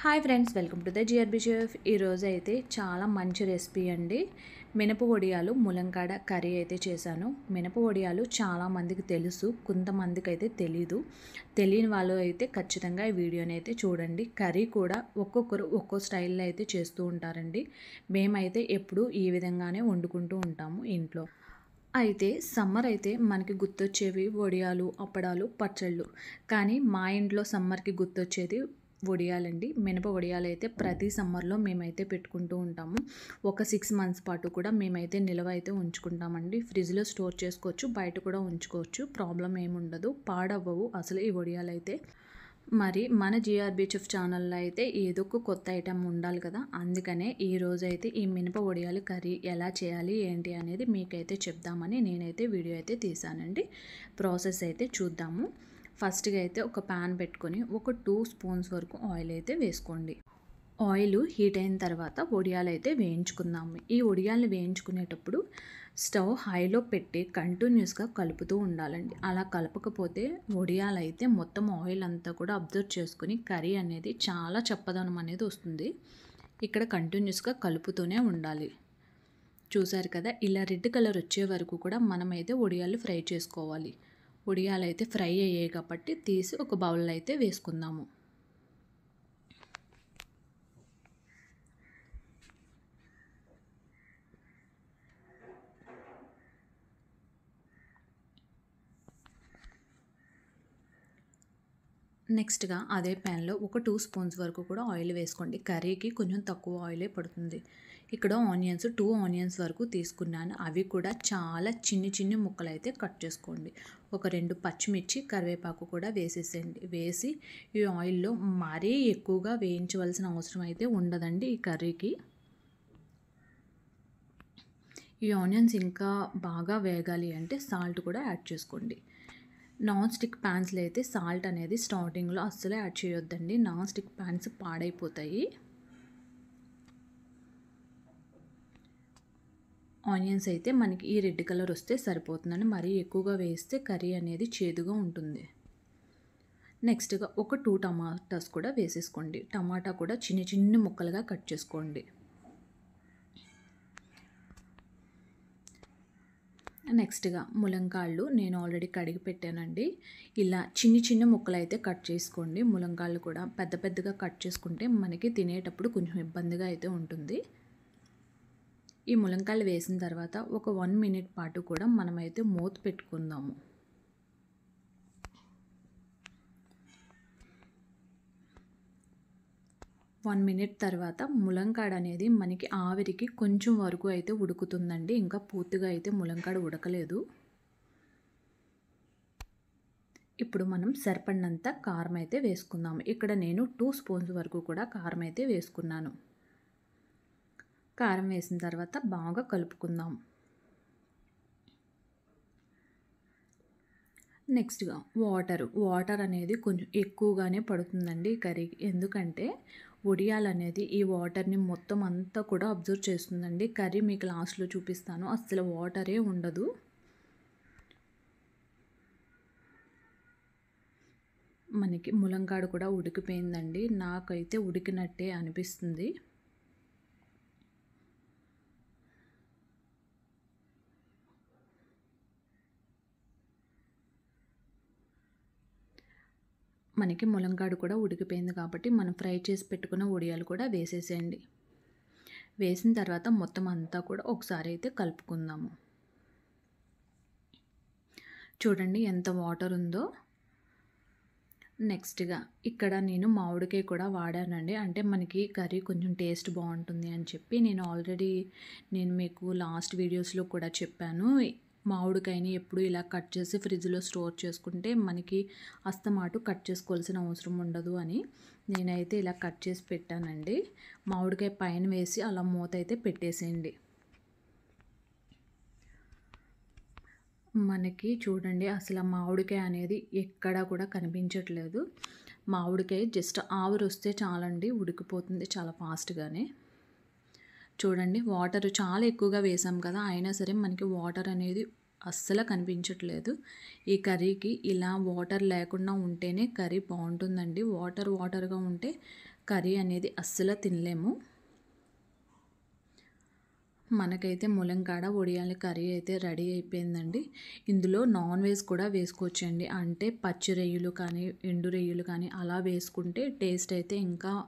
Hi friends, welcome to the GRB chef. ఈరోజు అయితే చాలా మంచి రెసిపీ అండి. మినప వడియాలు ములంకాడ కర్రీ అయితే చేశాను. మినప వడియాలు చాలామందికి తెలుసు, కొంతమందికి అయితే తెలీదు. తెలియని వాళ్ళు అయితే ఖచ్చితంగా ఈ వీడియోని అయితే చూడండి. కర్రీ కూడా ఒక్కొక్కరు ఒక్కో స్టైల్లో అయితే చేస్తూ ఉంటారండి. మేమైతే ఎప్పుడూ ఈ విధంగానే వండుకుంటూ ఉంటాము ఇంట్లో. అయితే సమ్మర్ అయితే మనకి గుర్తొచ్చేవి వడియాలు, అప్పడాలు, పచ్చళ్ళు. కానీ మా ఇంట్లో సమ్మర్కి గుర్తొచ్చేది వడియాలండి. మినప వడియాలైతే ప్రతి సమ్మర్లో మేమైతే పెట్టుకుంటూ ఉంటాము. ఒక 6 మంత్స్ పాటు కూడా మేమైతే నిల్వ అయితే ఉంచుకుంటామండి. ఫ్రిడ్జ్లో స్టోర్ చేసుకోవచ్చు, బయట కూడా ఉంచుకోవచ్చు. ప్రాబ్లం ఏముండదు, పాడవ్వవు అసలు ఈ వడియాలైతే. మరి మన జిఆర్బి చెఫ్ ఛానల్లో అయితే ఏదో ఒక కొత్త ఐటెం ఉండాలి కదా, అందుకనే ఈరోజు అయితే ఈ మినప వడియాలు కర్రీ ఎలా చేయాలి ఏంటి అనేది మీకైతే చెప్దామని నేనైతే వీడియో అయితే తీసానండి. ప్రాసెస్ అయితే చూద్దాము. ఫస్ట్గా అయితే ఒక ప్యాన్ పెట్టుకొని ఒక 2 స్పూన్స్ వరకు ఆయిల్ అయితే వేసుకోండి. ఆయిల్ హీట్ అయిన తర్వాత వడియాలు అయితే వేయించుకుందాము. ఈ వడియాలను వేయించుకునేటప్పుడు స్టవ్ హైలో పెట్టి కంటిన్యూస్గా కలుపుతూ ఉండాలండి. అలా కలపకపోతే వడియాలు అయితే మొత్తం ఆయిల్ అంతా కూడా అబ్జర్వ్ చేసుకుని కర్రీ అనేది చాలా చప్పదనం అనేది వస్తుంది. ఇక్కడ కంటిన్యూస్గా కలుపుతూనే ఉండాలి. చూసారు కదా, ఇలా రెడ్ కలర్ వచ్చే వరకు కూడా మనమైతే వడియాలు ఫ్రై చేసుకోవాలి. వడియాలు అయితే ఫ్రై అయ్యాయి కాబట్టి తీసి ఒక బౌల్లో అయితే వేసుకుందాము. నెక్స్ట్గా అదే ప్యాన్లో ఒక 2 స్పూన్స్ వరకు కూడా ఆయిల్ వేసుకోండి. కర్రీకి కొంచెం తక్కువ ఆయిలే పడుతుంది. ఇక్కడ ఆనియన్స్ 2 ఆనియన్స్ వరకు తీసుకున్నాను. అవి కూడా చాలా చిన్ని ముక్కలు అయితే కట్ చేసుకోండి. ఒక 2 పచ్చిమిర్చి, కరివేపాకు కూడా వేసేసేయండి. వేసి ఈ ఆయిల్లో మరీ ఎక్కువగా వేయించవలసిన అవసరం అయితే ఉండదండి ఈ కర్రీకి. ఈ ఆనియన్స్ ఇంకా బాగా వేగాలి అంటే సాల్ట్ కూడా యాడ్ చేసుకోండి. నాన్ స్టిక్ ప్యాన్స్లో అయితే సాల్ట్ అనేది స్టార్టింగ్లో అస్సలే యాడ్ చేయొద్దండి. నాన్ స్టిక్ ప్యాన్స్ పాడైపోతాయి. ఆనియన్స్ అయితే మనకి ఈ రెడ్ కలర్ వస్తే సరిపోతుందండి. మరీ ఎక్కువగా వేస్తే కర్రీ అనేది చేదుగా ఉంటుంది. నెక్స్ట్గా ఒక 2 టమాటాస్ కూడా వేసేసుకోండి. టమాటా కూడా చిన్న ముక్కలుగా కట్ చేసుకోండి. నెక్స్ట్గా ములంకాళ్ళు నేను ఆల్రెడీ కడిగి పెట్టానండి. ఇలా చిన్న ముక్కలు అయితే కట్ చేసుకోండి. ములంకాళ్ళు కూడా పెద్దగా కట్ చేసుకుంటే మనకి తినేటప్పుడు కొంచెం ఇబ్బందిగా అయితే ఉంటుంది. ఈ ములంకాళ్ళు వేసిన తర్వాత ఒక 1 మినిట్ పాటు కూడా మనమైతే మూత పెట్టుకుందాము. వన్ మినిట్ తర్వాత ములంకాడ అనేది మనకి ఆవిరికి కొంచెం వరకు అయితే ఉడుకుతుందండి. ఇంకా పూర్తిగా అయితే ములంకాడ ఉడకలేదు. ఇప్పుడు మనం సరిపడినంత కారం అయితే వేసుకుందాము. ఇక్కడ నేను 2 స్పూన్స్ వరకు కూడా కారం అయితే వేసుకున్నాను. కారం వేసిన తర్వాత బాగా కలుపుకుందాం. నెక్స్ట్గా వాటర్ అనేది కొంచెం ఎక్కువగానే పడుతుందండి కర్రీకి. ఎందుకంటే వడియాలు అనేది ఈ వాటర్ని మొత్తం అంతా కూడా అబ్జర్వ్ చేస్తుందండి. కర్రీ మీకు లాస్ట్లో చూపిస్తాను, అసలు వాటరే ఉండదు. మనకి ములంకాడ కూడా ఉడికిపోయిందండి. నాకైతే ఉడికినట్టే అనిపిస్తుంది. మనకి ములంకాడ కూడా ఉడికిపోయింది కాబట్టి మనం ఫ్రై చేసి పెట్టుకున్న వడియాలు కూడా వేసేసేయండి. వేసిన తర్వాత మొత్తం అంతా కూడా ఒకసారి అయితే కలుపుకుందాము. చూడండి ఎంత వాటర్ ఉందో. నెక్స్ట్గా ఇక్కడ నేను మామిడికాయ కూడా వాడానండి. అంటే మనకి కర్రీ కొంచెం టేస్ట్ బాగుంటుంది అని చెప్పి నేను మీకు లాస్ట్ వీడియోస్లో కూడా చెప్పాను. మామిడికాయని ఎప్పుడు ఇలా కట్ చేసి ఫ్రిడ్జ్లో స్టోర్ చేసుకుంటే మనకి అస్తమాటు కట్ చేసుకోవాల్సిన అవసరం ఉండదు అని నేనైతే ఇలా కట్ చేసి పెట్టానండి. మామిడికాయ పైన వేసి అలా మూత అయితే పెట్టేసేయండి. మనకి చూడండి అసలు మామిడికాయ అనేది ఎక్కడా కూడా కనిపించట్లేదు. మామిడికాయ జస్ట్ ఆవిరి వస్తే చాలండి, ఉడికిపోతుంది చాలా ఫాస్ట్గానే. చూడండి వాటర్ చాలా ఎక్కువగా వేసాం కదా, అయినా సరే మనకి వాటర్ అనేది అస్సలు కనిపించట్లేదు. ఈ కర్రీకి ఇలా వాటర్ లేకుండా ఉంటేనే కర్రీ బాగుంటుందండి. వాటర్గా ఉంటే కర్రీ అనేది అస్సలు తినలేము. మనకైతే ములంకాడ వడియాల కర్రీ అయితే రెడీ అయిపోయిందండి. ఇందులో నాన్ వెజ్ కూడా వేసుకోవచ్చండి. అంటే పచ్చి రొయ్యలు కానీ, ఎండు రొయ్యలు కానీ అలా వేసుకుంటే టేస్ట్ అయితే ఇంకా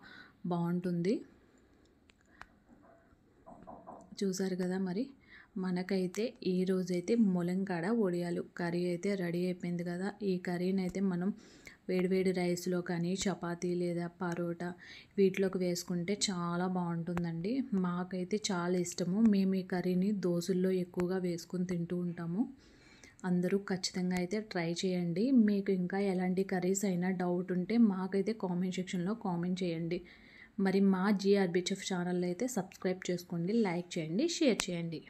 బాగుంటుంది. చూసారు కదా మరి. మనకైతే ఈరోజైతే ములంకాడ వడియాలు కర్రీ అయితే రెడీ అయిపోయింది కదా. ఈ కర్రీని అయితే మనం వేడివేడి రైస్లో కానీ, చపాతీ లేదా పరోటా వీటిలోకి వేసుకుంటే చాలా బాగుంటుందండి. మాకైతే చాలా ఇష్టము. మేము ఈ కర్రీని దోశల్లో ఎక్కువగా వేసుకుని తింటూ ఉంటాము. అందరూ ఖచ్చితంగా అయితే ట్రై చేయండి. మీకు ఇంకా ఎలాంటి కర్రీస్ అయినా డౌట్ ఉంటే మాకైతే కామెంట్ సెక్షన్లో కామెంట్ చేయండి. మరి మా జీఆర్బీ చెఫ్ ఛానల్ అయితే సబ్స్క్రైబ్ చేసుకోండి, లైక్ చేయండి, షేర్ చేయండి.